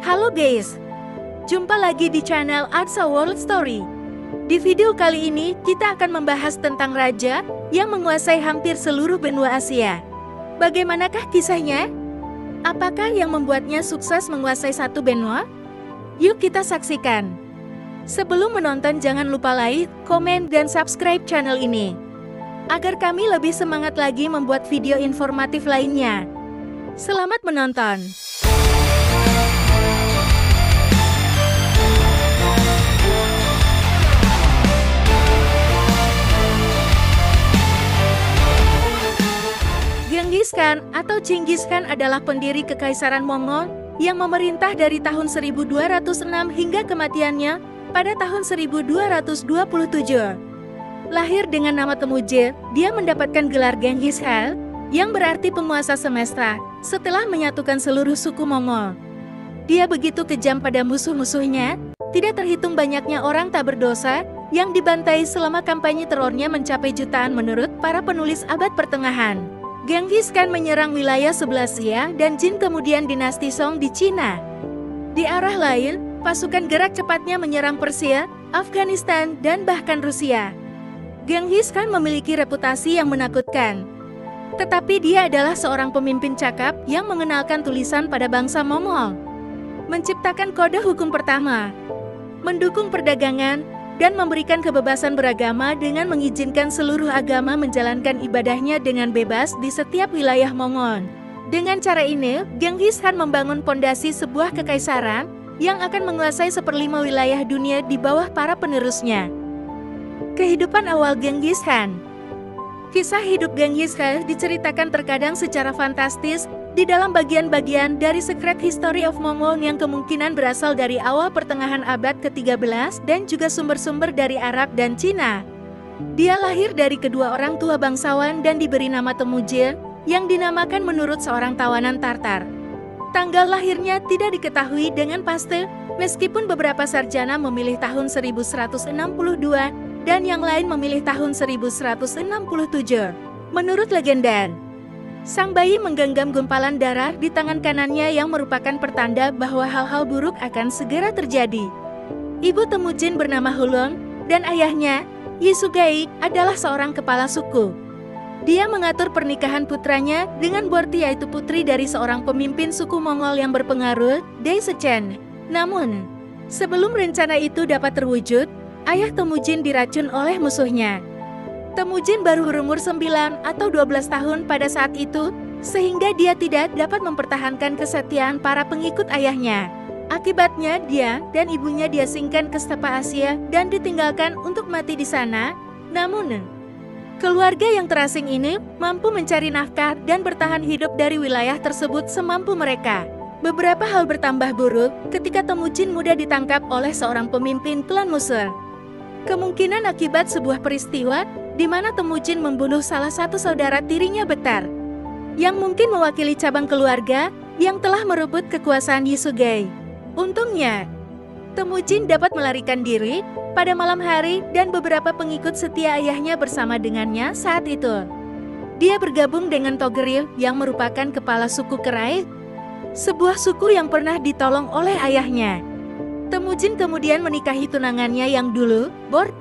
Halo guys, jumpa lagi di channel Artsa World Story. Di video kali ini kita akan membahas tentang raja yang menguasai hampir seluruh benua Asia. Bagaimanakah kisahnya? Apakah yang membuatnya sukses menguasai satu benua? Yuk kita saksikan. Sebelum menonton jangan lupa like, komen, dan subscribe channel ini, agar kami lebih semangat lagi membuat video informatif lainnya. Selamat menonton! Genghis Khan atau Chinggis Khan adalah pendiri Kekaisaran Mongol yang memerintah dari tahun 1206 hingga kematiannya pada tahun 1227. Lahir dengan nama Temujin, dia mendapatkan gelar Genghis Khan yang berarti penguasa semesta setelah menyatukan seluruh suku Mongol. Dia begitu kejam pada musuh-musuhnya, tidak terhitung banyaknya orang tak berdosa yang dibantai selama kampanye terornya mencapai jutaan menurut para penulis abad pertengahan. Genghis Khan menyerang wilayah sebelah Xia dan Jin kemudian dinasti Song di Cina. Di arah lain, pasukan gerak cepatnya menyerang Persia, Afghanistan, dan bahkan Rusia. Genghis Khan memiliki reputasi yang menakutkan. Tetapi dia adalah seorang pemimpin cakap yang mengenalkan tulisan pada bangsa Mongol. Menciptakan kode hukum pertama, mendukung perdagangan, dan memberikan kebebasan beragama dengan mengizinkan seluruh agama menjalankan ibadahnya dengan bebas di setiap wilayah Mongol. Dengan cara ini, Genghis Khan membangun pondasi sebuah kekaisaran yang akan menguasai 1/5 wilayah dunia di bawah para penerusnya. Kehidupan awal Genghis Khan. Kisah hidup Genghis Khan diceritakan terkadang secara fantastis di dalam bagian-bagian dari Secret History of Mongol yang kemungkinan berasal dari awal pertengahan abad ke-13 dan juga sumber-sumber dari Arab dan Cina. Dia lahir dari kedua orang tua bangsawan dan diberi nama Temujin yang dinamakan menurut seorang tawanan Tartar. Tanggal lahirnya tidak diketahui dengan pasti, meskipun beberapa sarjana memilih tahun 1162 dan yang lain memilih tahun 1167. Menurut legenda, sang bayi menggenggam gumpalan darah di tangan kanannya yang merupakan pertanda bahwa hal-hal buruk akan segera terjadi. Ibu Temujin bernama Hulon, dan ayahnya, Yisugai, adalah seorang kepala suku. Dia mengatur pernikahan putranya dengan Borti, yaitu putri dari seorang pemimpin suku Mongol yang berpengaruh, Dai Sechen. Namun, sebelum rencana itu dapat terwujud, ayah Temujin diracun oleh musuhnya. Temujin baru berumur 9 atau 12 tahun pada saat itu, sehingga dia tidak dapat mempertahankan kesetiaan para pengikut ayahnya. Akibatnya dia dan ibunya diasingkan ke stepa Asia dan ditinggalkan untuk mati di sana. Namun, keluarga yang terasing ini mampu mencari nafkah dan bertahan hidup dari wilayah tersebut semampu mereka. Beberapa hal bertambah buruk ketika Temujin muda ditangkap oleh seorang pemimpin klan musuh. Kemungkinan akibat sebuah peristiwa di mana Temujin membunuh salah satu saudara tirinya Betar, yang mungkin mewakili cabang keluarga yang telah merebut kekuasaan Yisugai. Untungnya, Temujin dapat melarikan diri pada malam hari dan beberapa pengikut setia ayahnya bersama dengannya saat itu. Dia bergabung dengan Togeril yang merupakan kepala suku Kerai, sebuah suku yang pernah ditolong oleh ayahnya. Temujin kemudian menikahi tunangannya yang dulu, Bort.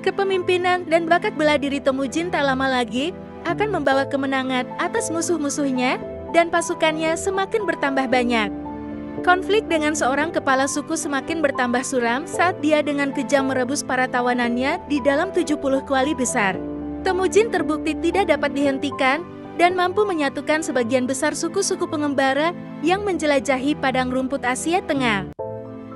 Kepemimpinan dan bakat bela diri Temujin tak lama lagi akan membawa kemenangan atas musuh-musuhnya dan pasukannya semakin bertambah banyak. Konflik dengan seorang kepala suku semakin bertambah suram saat dia dengan kejam merebus para tawanannya di dalam 70 kuali besar. Temujin terbukti tidak dapat dihentikan dan mampu menyatukan sebagian besar suku-suku pengembara yang menjelajahi padang rumput Asia Tengah.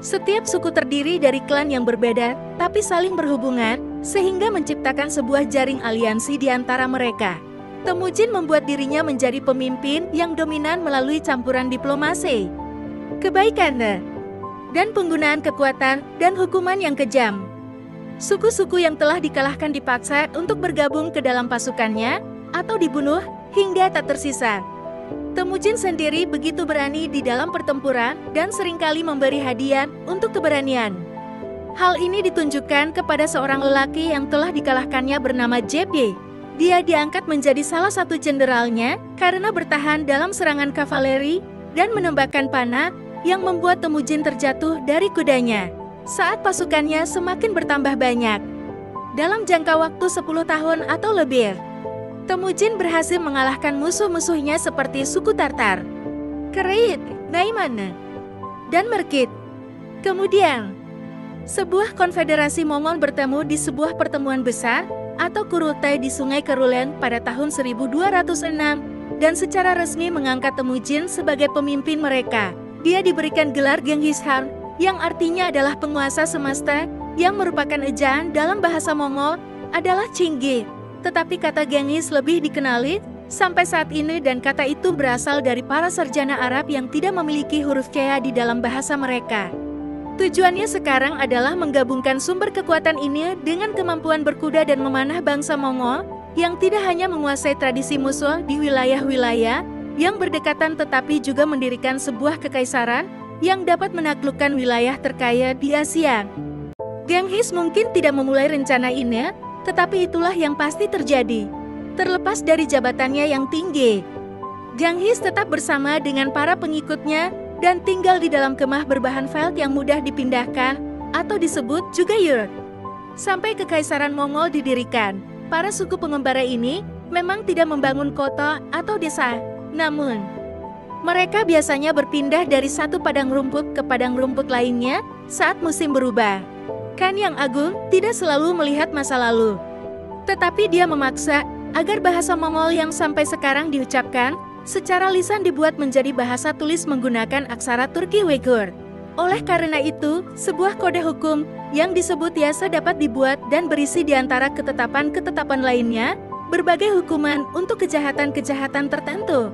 Setiap suku terdiri dari klan yang berbeda, tapi saling berhubungan, sehingga menciptakan sebuah jaring aliansi di antara mereka. Temujin membuat dirinya menjadi pemimpin yang dominan melalui campuran diplomasi, kebaikan, dan penggunaan kekuatan dan hukuman yang kejam. Suku-suku yang telah dikalahkan dipaksa untuk bergabung ke dalam pasukannya, atau dibunuh hingga tak tersisa. Temujin sendiri begitu berani di dalam pertempuran dan seringkali memberi hadiah untuk keberanian. Hal ini ditunjukkan kepada seorang lelaki yang telah dikalahkannya bernama Jepye. Dia diangkat menjadi salah satu jenderalnya karena bertahan dalam serangan kavaleri dan menembakkan panah yang membuat Temujin terjatuh dari kudanya saat pasukannya semakin bertambah banyak. Dalam jangka waktu 10 tahun atau lebih, Temujin berhasil mengalahkan musuh-musuhnya seperti suku Tartar, Kerit, Naiman, dan Merkit. Kemudian, sebuah konfederasi Mongol bertemu di sebuah pertemuan besar atau Kurultai di Sungai Kerulen pada tahun 1206 dan secara resmi mengangkat Temujin sebagai pemimpin mereka. Dia diberikan gelar Genghis Khan yang artinya adalah penguasa semesta, yang merupakan ejaan dalam bahasa Mongol adalah Chinggi. Tetapi kata Genghis lebih dikenali sampai saat ini dan kata itu berasal dari para sarjana Arab yang tidak memiliki huruf K di dalam bahasa mereka. Tujuannya sekarang adalah menggabungkan sumber kekuatan ini dengan kemampuan berkuda dan memanah bangsa Mongol yang tidak hanya menguasai tradisi musuh di wilayah-wilayah yang berdekatan tetapi juga mendirikan sebuah kekaisaran yang dapat menaklukkan wilayah terkaya di Asia. Genghis mungkin tidak memulai rencana ini, tetapi itulah yang pasti terjadi. Terlepas dari jabatannya yang tinggi, Genghis tetap bersama dengan para pengikutnya dan tinggal di dalam kemah berbahan felt yang mudah dipindahkan atau disebut juga yurt. Sampai kekaisaran Mongol didirikan, para suku pengembara ini memang tidak membangun kota atau desa, namun mereka biasanya berpindah dari satu padang rumput ke padang rumput lainnya saat musim berubah. Khan yang Agung tidak selalu melihat masa lalu, tetapi dia memaksa agar bahasa Mongol yang sampai sekarang diucapkan secara lisan dibuat menjadi bahasa tulis menggunakan aksara Turki Uyghur. Oleh karena itu, sebuah kode hukum yang disebut Yasa dapat dibuat dan berisi di antara ketetapan-ketetapan lainnya, berbagai hukuman untuk kejahatan-kejahatan tertentu.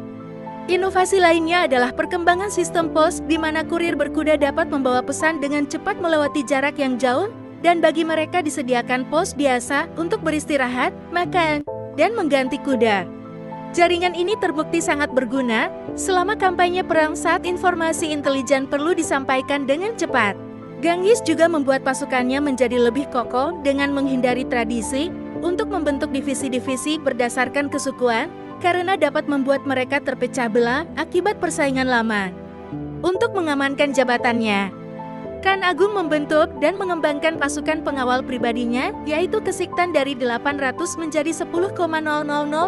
Inovasi lainnya adalah perkembangan sistem pos di mana kurir berkuda dapat membawa pesan dengan cepat melewati jarak yang jauh, dan bagi mereka disediakan pos biasa untuk beristirahat, makan, dan mengganti kuda. Jaringan ini terbukti sangat berguna selama kampanye perang saat informasi intelijen perlu disampaikan dengan cepat. Genghis juga membuat pasukannya menjadi lebih kokoh dengan menghindari tradisi untuk membentuk divisi-divisi berdasarkan kesukuan karena dapat membuat mereka terpecah belah akibat persaingan lama. Untuk mengamankan jabatannya, Khan Agung membentuk dan mengembangkan pasukan pengawal pribadinya, yaitu kesiktan dari 800 menjadi 10,000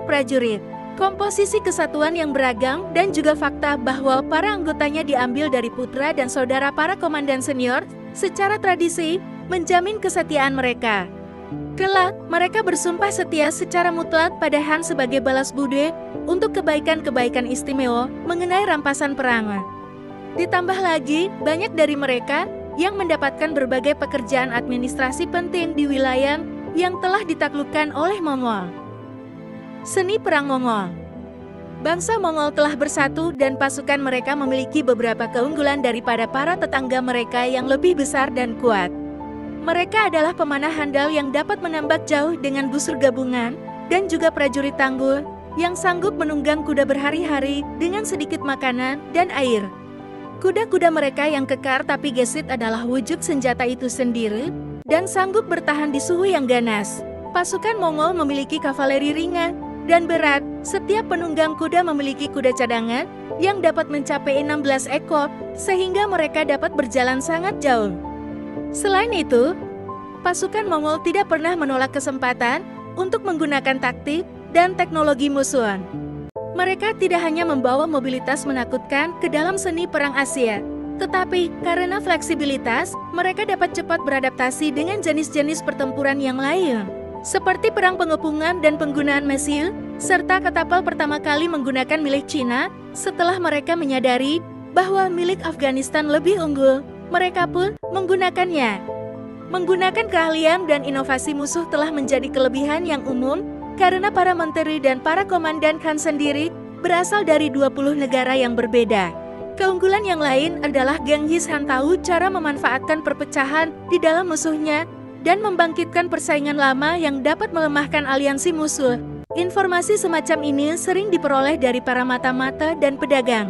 prajurit. Komposisi kesatuan yang beragam dan juga fakta bahwa para anggotanya diambil dari putra dan saudara para komandan senior secara tradisi menjamin kesetiaan mereka. Kelak, mereka bersumpah setia secara mutlak pada Han sebagai balas budi untuk kebaikan-kebaikan istimewa mengenai rampasan perang. Ditambah lagi, banyak dari mereka yang mendapatkan berbagai pekerjaan administrasi penting di wilayah yang telah ditaklukkan oleh Mongol. Seni Perang Mongol. Bangsa Mongol telah bersatu dan pasukan mereka memiliki beberapa keunggulan daripada para tetangga mereka yang lebih besar dan kuat. Mereka adalah pemanah handal yang dapat menembak jauh dengan busur gabungan, dan juga prajurit tangguh yang sanggup menunggang kuda berhari-hari dengan sedikit makanan dan air. Kuda-kuda mereka yang kekar tapi gesit adalah wujud senjata itu sendiri, dan sanggup bertahan di suhu yang ganas. Pasukan Mongol memiliki kavaleri ringan dan berat. Setiap penunggang kuda memiliki kuda cadangan yang dapat mencapai 16 ekor, sehingga mereka dapat berjalan sangat jauh. Selain itu, pasukan Mongol tidak pernah menolak kesempatan untuk menggunakan taktik dan teknologi musuh. Mereka tidak hanya membawa mobilitas menakutkan ke dalam seni perang Asia, tetapi karena fleksibilitas, mereka dapat cepat beradaptasi dengan jenis-jenis pertempuran yang lain, seperti perang pengepungan dan penggunaan mesil, serta kapal pertama kali menggunakan milik Cina. Setelah mereka menyadari bahwa milik Afghanistan lebih unggul, mereka pun menggunakannya. Menggunakan keahlian dan inovasi musuh telah menjadi kelebihan yang umum, karena para menteri dan para komandan Khan sendiri berasal dari 20 negara yang berbeda. Keunggulan yang lain adalah Genghis Khan tahu cara memanfaatkan perpecahan di dalam musuhnya dan membangkitkan persaingan lama yang dapat melemahkan aliansi musuh. Informasi semacam ini sering diperoleh dari para mata-mata dan pedagang.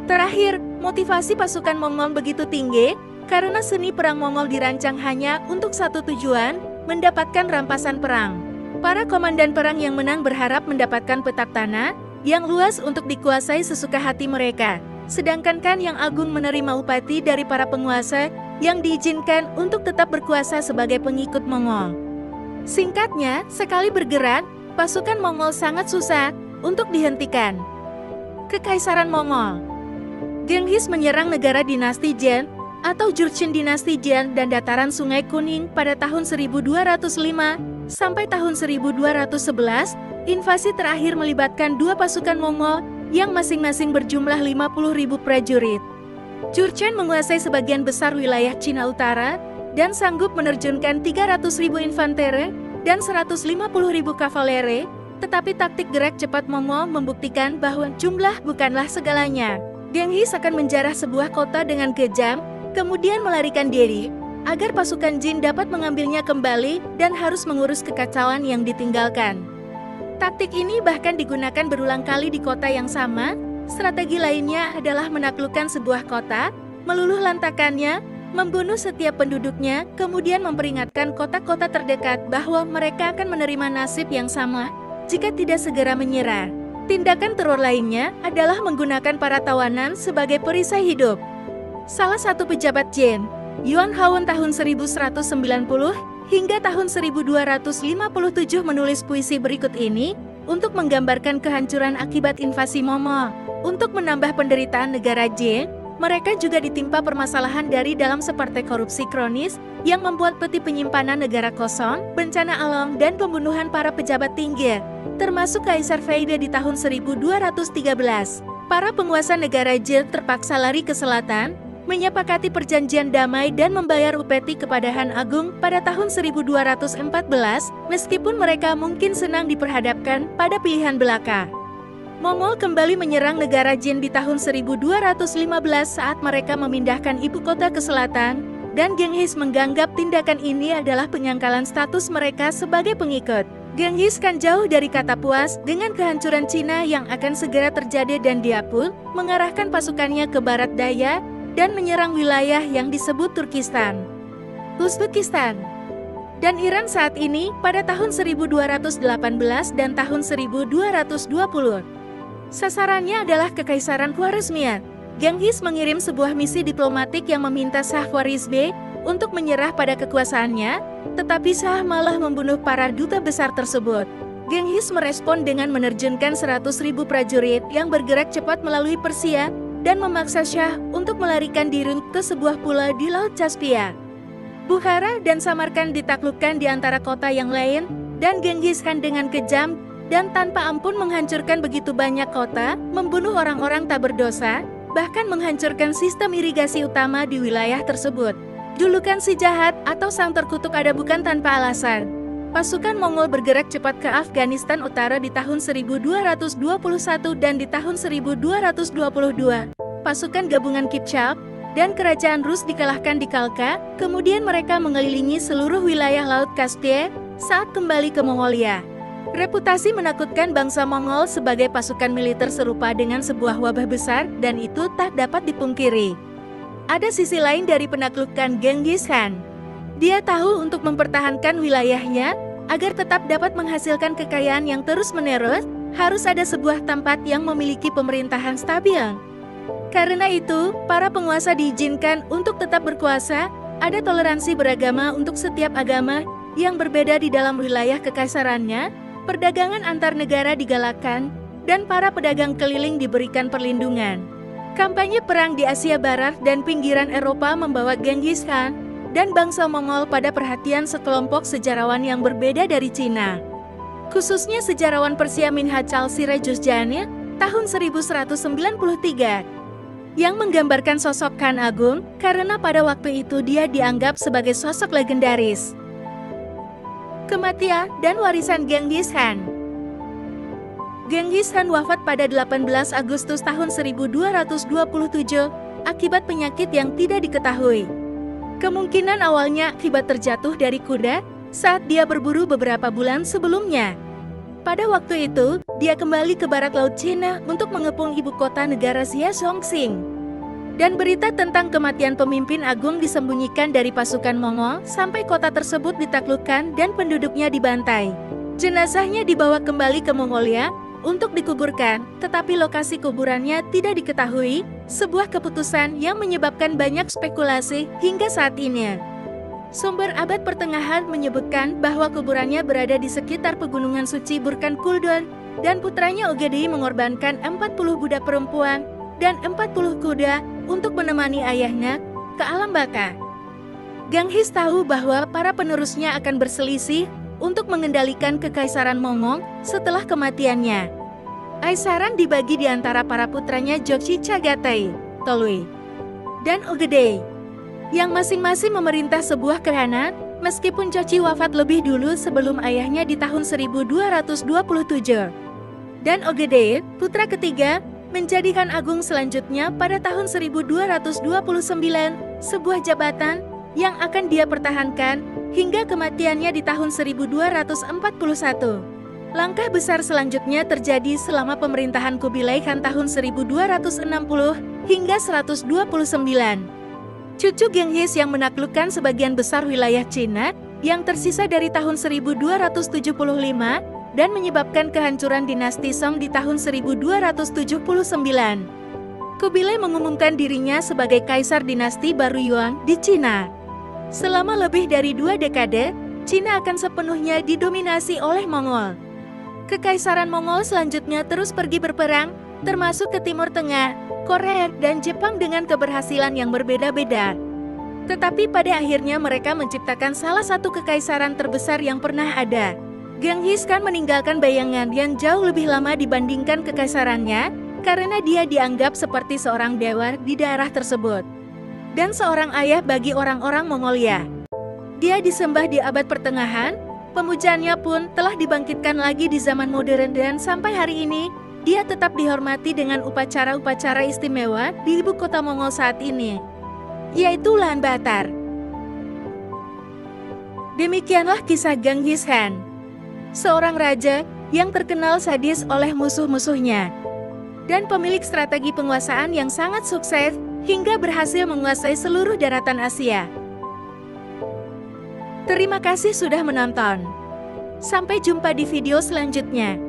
Terakhir, motivasi pasukan Mongol begitu tinggi karena seni perang Mongol dirancang hanya untuk satu tujuan, mendapatkan rampasan perang. Para komandan perang yang menang berharap mendapatkan petak tanah yang luas untuk dikuasai sesuka hati mereka. Sedangkan Khan yang Agung menerima upati dari para penguasa yang diizinkan untuk tetap berkuasa sebagai pengikut Mongol. Singkatnya, sekali bergerak, pasukan Mongol sangat susah untuk dihentikan. Kekaisaran Mongol. Genghis menyerang negara dinasti Jin atau Jurchen dinasti Jin dan dataran Sungai Kuning pada tahun 1205 sampai tahun 1211. Invasi terakhir melibatkan dua pasukan Mongol yang masing-masing berjumlah 50.000 prajurit. Jurchen menguasai sebagian besar wilayah Cina Utara dan sanggup menerjunkan 300.000 infanteri dan 150.000 kavaleri, tetapi taktik gerak cepat Mongol membuktikan bahwa jumlah bukanlah segalanya. Genghis akan menjarah sebuah kota dengan kejam, kemudian melarikan diri, agar pasukan Jin dapat mengambilnya kembali dan harus mengurus kekacauan yang ditinggalkan. Taktik ini bahkan digunakan berulang kali di kota yang sama. Strategi lainnya adalah menaklukkan sebuah kota, meluluh lantakannya, membunuh setiap penduduknya, kemudian memperingatkan kota-kota terdekat bahwa mereka akan menerima nasib yang sama jika tidak segera menyerah. Tindakan teror lainnya adalah menggunakan para tawanan sebagai perisai hidup. Salah satu pejabat Jin, Yuan Haon tahun 1190 hingga tahun 1257 menulis puisi berikut ini untuk menggambarkan kehancuran akibat invasi Mongol. Untuk menambah penderitaan negara Jin, mereka juga ditimpa permasalahan dari dalam seperti korupsi kronis yang membuat peti penyimpanan negara kosong, bencana alam, dan pembunuhan para pejabat tinggi, termasuk Kaisar Feide di tahun 1213. Para penguasa negara Jin terpaksa lari ke selatan, menyepakati perjanjian damai dan membayar upeti kepada Han Agung pada tahun 1214, meskipun mereka mungkin senang diperhadapkan pada pilihan belaka. Mongol kembali menyerang negara Jin di tahun 1215 saat mereka memindahkan ibu kota ke selatan, dan Genghis menganggap tindakan ini adalah penyangkalan status mereka sebagai pengikut. Genghis kan jauh dari kata puas dengan kehancuran Cina yang akan segera terjadi dan dia pun mengarahkan pasukannya ke barat daya dan menyerang wilayah yang disebut Turkistan, Uzbekistan, dan Iran saat ini pada tahun 1218 dan tahun 1220. Sasarannya adalah Kekaisaran Khwarezmian. Genghis mengirim sebuah misi diplomatik yang meminta Shah Khwarizmi untuk menyerah pada kekuasaannya, tetapi Shah malah membunuh para duta besar tersebut. Genghis merespon dengan menerjunkan 100.000 prajurit yang bergerak cepat melalui Persia dan memaksa Shah untuk melarikan diri ke sebuah pulau di Laut Caspia. Bukhara dan Samarkand ditaklukkan di antara kota yang lain, dan Genghis Khan dengan kejam dan tanpa ampun menghancurkan begitu banyak kota, membunuh orang-orang tak berdosa, bahkan menghancurkan sistem irigasi utama di wilayah tersebut. Julukan si jahat atau sang terkutuk ada bukan tanpa alasan. Pasukan Mongol bergerak cepat ke Afghanistan Utara di tahun 1221 dan di tahun 1222. Pasukan gabungan Kipchak dan kerajaan Rus dikalahkan di Kalka, kemudian mereka mengelilingi seluruh wilayah Laut Kaspia saat kembali ke Mongolia. Reputasi menakutkan bangsa Mongol sebagai pasukan militer serupa dengan sebuah wabah besar dan itu tak dapat dipungkiri. Ada sisi lain dari penaklukan Genghis Khan. Dia tahu untuk mempertahankan wilayahnya, agar tetap dapat menghasilkan kekayaan yang terus-menerus, harus ada sebuah tempat yang memiliki pemerintahan stabil. Karena itu, para penguasa diizinkan untuk tetap berkuasa, ada toleransi beragama untuk setiap agama yang berbeda di dalam wilayah kekaisarannya, perdagangan antar negara digalakkan, dan para pedagang keliling diberikan perlindungan. Kampanye perang di Asia Barat dan pinggiran Eropa membawa Genghis Khan dan bangsa Mongol pada perhatian sekelompok sejarawan yang berbeda dari Cina. Khususnya sejarawan Persia Minhaj al-Sirajuzjani tahun 1193 yang menggambarkan sosok Khan Agung karena pada waktu itu dia dianggap sebagai sosok legendaris. Kematian dan warisan Genghis Khan. Genghis Khan wafat pada 18 Agustus tahun 1227 akibat penyakit yang tidak diketahui. Kemungkinan awalnya akibat terjatuh dari kuda saat dia berburu beberapa bulan sebelumnya. Pada waktu itu, dia kembali ke barat laut Cina untuk mengepung ibu kota negara Xia Zongxing. Dan berita tentang kematian pemimpin agung disembunyikan dari pasukan Mongol sampai kota tersebut ditaklukkan dan penduduknya dibantai. Jenazahnya dibawa kembali ke Mongolia untuk dikuburkan, tetapi lokasi kuburannya tidak diketahui, sebuah keputusan yang menyebabkan banyak spekulasi hingga saat ini. Sumber abad pertengahan menyebutkan bahwa kuburannya berada di sekitar pegunungan suci Burkan Kuldon, dan putranya Ogedei mengorbankan 40 budak perempuan dan 40 kuda untuk menemani ayahnya ke alam baka. Genghis tahu bahwa para penerusnya akan berselisih untuk mengendalikan kekaisaran Mongol setelah kematiannya. Kaisaran dibagi di antara para putranya Jochi Chagatai, Tolui, dan Ogedei, yang masing-masing memerintah sebuah keranan, meskipun Jochi wafat lebih dulu sebelum ayahnya di tahun 1227. Dan Ogedei, putra ketiga, menjadi Khan Agung selanjutnya pada tahun 1229, sebuah jabatan yang akan dia pertahankan hingga kematiannya di tahun 1241. Langkah besar selanjutnya terjadi selama pemerintahan Kubilai Khan tahun 1260 hingga 129. Cucu Genghis yang menaklukkan sebagian besar wilayah Cina yang tersisa dari tahun 1275 dan menyebabkan kehancuran dinasti Song di tahun 1279. Kubilai mengumumkan dirinya sebagai kaisar dinasti baru Yuan di Cina. Selama lebih dari 2 dekade, Cina akan sepenuhnya didominasi oleh Mongol. Kekaisaran Mongol selanjutnya terus pergi berperang, termasuk ke Timur Tengah, Korea, dan Jepang dengan keberhasilan yang berbeda-beda. Tetapi pada akhirnya mereka menciptakan salah satu kekaisaran terbesar yang pernah ada. Genghis Khan meninggalkan bayangan yang jauh lebih lama dibandingkan kekaisarannya, karena dia dianggap seperti seorang dewa di daerah tersebut, dan seorang ayah bagi orang-orang Mongolia. Dia disembah di abad pertengahan, pemujaannya pun telah dibangkitkan lagi di zaman modern, dan sampai hari ini, dia tetap dihormati dengan upacara-upacara istimewa di ibu kota Mongol saat ini, yaitu Ulaanbaatar. Demikianlah kisah Genghis Khan, seorang raja yang terkenal sadis oleh musuh-musuhnya, dan pemilik strategi penguasaan yang sangat sukses hingga berhasil menguasai seluruh daratan Asia. Terima kasih sudah menonton. Sampai jumpa di video selanjutnya.